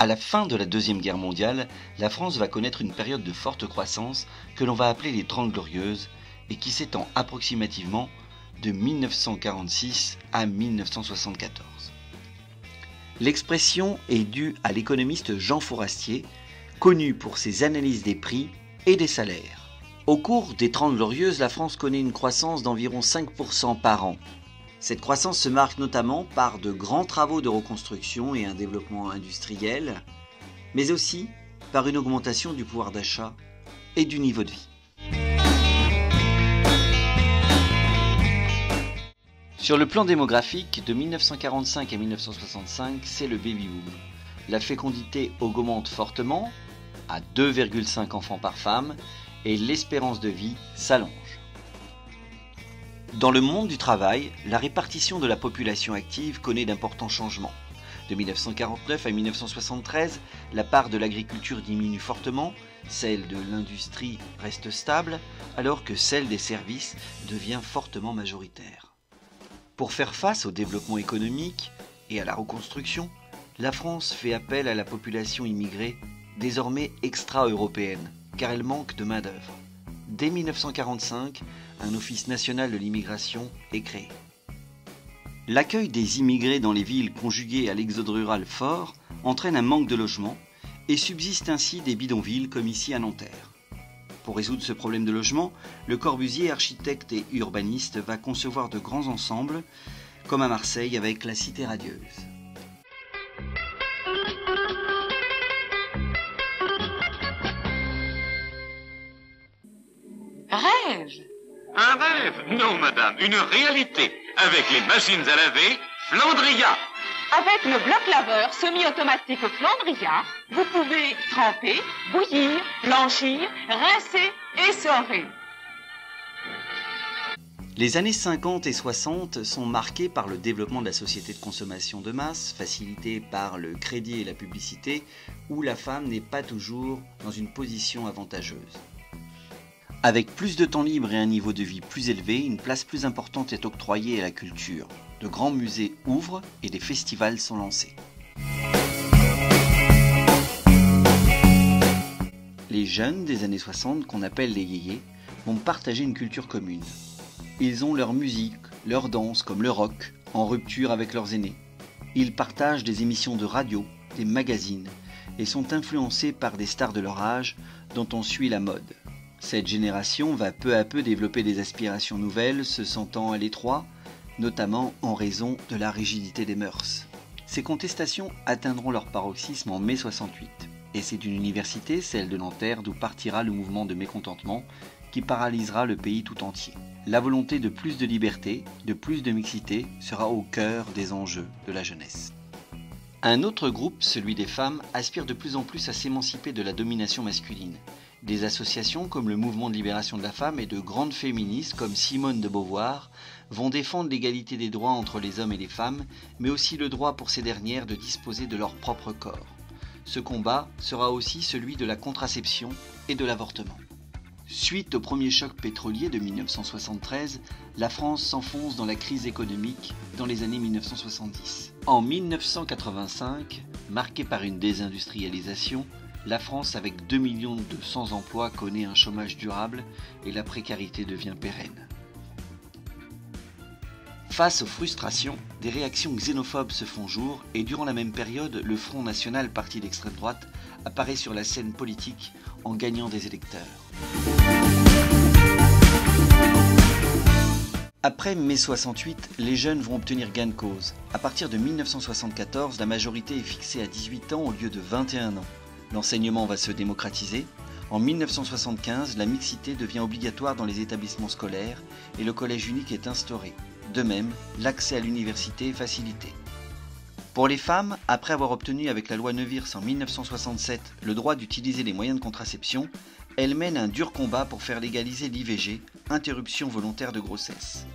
À la fin de la Deuxième Guerre mondiale, la France va connaître une période de forte croissance que l'on va appeler les Trente Glorieuses et qui s'étend approximativement de 1946 à 1974. L'expression est due à l'économiste Jean Fourastier, connu pour ses analyses des prix et des salaires. Au cours des Trente Glorieuses, la France connaît une croissance d'environ 5% par an. Cette croissance se marque notamment par de grands travaux de reconstruction et un développement industriel, mais aussi par une augmentation du pouvoir d'achat et du niveau de vie. Sur le plan démographique, de 1945 à 1965, c'est le baby-boom. La fécondité augmente fortement, à 2,5 enfants par femme, et l'espérance de vie s'allonge. Dans le monde du travail, la répartition de la population active connaît d'importants changements. De 1949 à 1973, la part de l'agriculture diminue fortement, celle de l'industrie reste stable, alors que celle des services devient fortement majoritaire. Pour faire face au développement économique et à la reconstruction, la France fait appel à la population immigrée, désormais extra-européenne, car elle manque de main-d'œuvre. Dès 1945, un office national de l'immigration est créé. L'accueil des immigrés dans les villes conjugué à l'exode rural fort entraîne un manque de logement et subsistent ainsi des bidonvilles comme ici à Nanterre. Pour résoudre ce problème de logement, Le Corbusier, architecte et urbaniste, va concevoir de grands ensembles, comme à Marseille avec la Cité radieuse. Rêve! Un rêve? Non, madame, une réalité. Avec les machines à laver, Flandria. Avec le bloc laveur semi-automatique Flandria, vous pouvez tremper, bouillir, blanchir, rincer, essorer. Les années 50 et 60 sont marquées par le développement de la société de consommation de masse, facilitée par le crédit et la publicité, où la femme n'est pas toujours dans une position avantageuse. Avec plus de temps libre et un niveau de vie plus élevé, une place plus importante est octroyée à la culture. De grands musées ouvrent et des festivals sont lancés. Les jeunes des années 60, qu'on appelle les yéyés, vont partager une culture commune. Ils ont leur musique, leur danse, comme le rock, en rupture avec leurs aînés. Ils partagent des émissions de radio, des magazines, et sont influencés par des stars de leur âge dont on suit la mode. Cette génération va peu à peu développer des aspirations nouvelles, se sentant à l'étroit, notamment en raison de la rigidité des mœurs. Ces contestations atteindront leur paroxysme en mai 68, et c'est d'une université, celle de Nanterre, d'où partira le mouvement de mécontentement qui paralysera le pays tout entier. La volonté de plus de liberté, de plus de mixité, sera au cœur des enjeux de la jeunesse. Un autre groupe, celui des femmes, aspire de plus en plus à s'émanciper de la domination masculine. Des associations comme le Mouvement de libération de la femme et de grandes féministes comme Simone de Beauvoir vont défendre l'égalité des droits entre les hommes et les femmes, mais aussi le droit pour ces dernières de disposer de leur propre corps. Ce combat sera aussi celui de la contraception et de l'avortement. Suite au premier choc pétrolier de 1973, la France s'enfonce dans la crise économique dans les années 1970. En 1985, marquée par une désindustrialisation, la France, avec 2 200 000 emplois, connaît un chômage durable et la précarité devient pérenne. Face aux frustrations, des réactions xénophobes se font jour et durant la même période, le Front National, parti d'extrême droite, apparaît sur la scène politique en gagnant des électeurs. Après mai 68, les jeunes vont obtenir gain de cause. À partir de 1974, la majorité est fixée à 18 ans au lieu de 21 ans. L'enseignement va se démocratiser. En 1975, la mixité devient obligatoire dans les établissements scolaires et le collège unique est instauré. De même, l'accès à l'université est facilité. Pour les femmes, après avoir obtenu avec la loi Neuwirth en 1967 le droit d'utiliser les moyens de contraception, elles mènent un dur combat pour faire légaliser l'IVG, interruption volontaire de grossesse.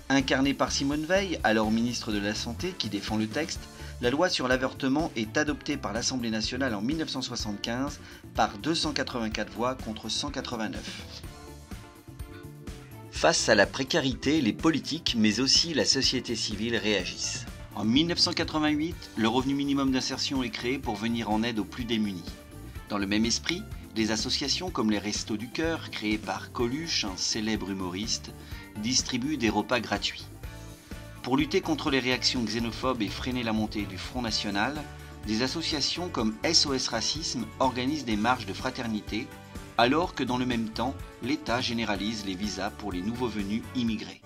Incarnée par Simone Veil, alors ministre de la Santé, qui défend le texte, la loi sur l'avortement est adoptée par l'Assemblée nationale en 1975 par 284 voix contre 189. Face à la précarité, les politiques, mais aussi la société civile réagissent. En 1988, le revenu minimum d'insertion est créé pour venir en aide aux plus démunis. Dans le même esprit, des associations comme les Restos du Cœur, créées par Coluche, un célèbre humoriste, distribuent des repas gratuits. Pour lutter contre les réactions xénophobes et freiner la montée du Front National, des associations comme SOS Racisme organisent des marches de fraternité, alors que dans le même temps, l'État généralise les visas pour les nouveaux venus immigrés.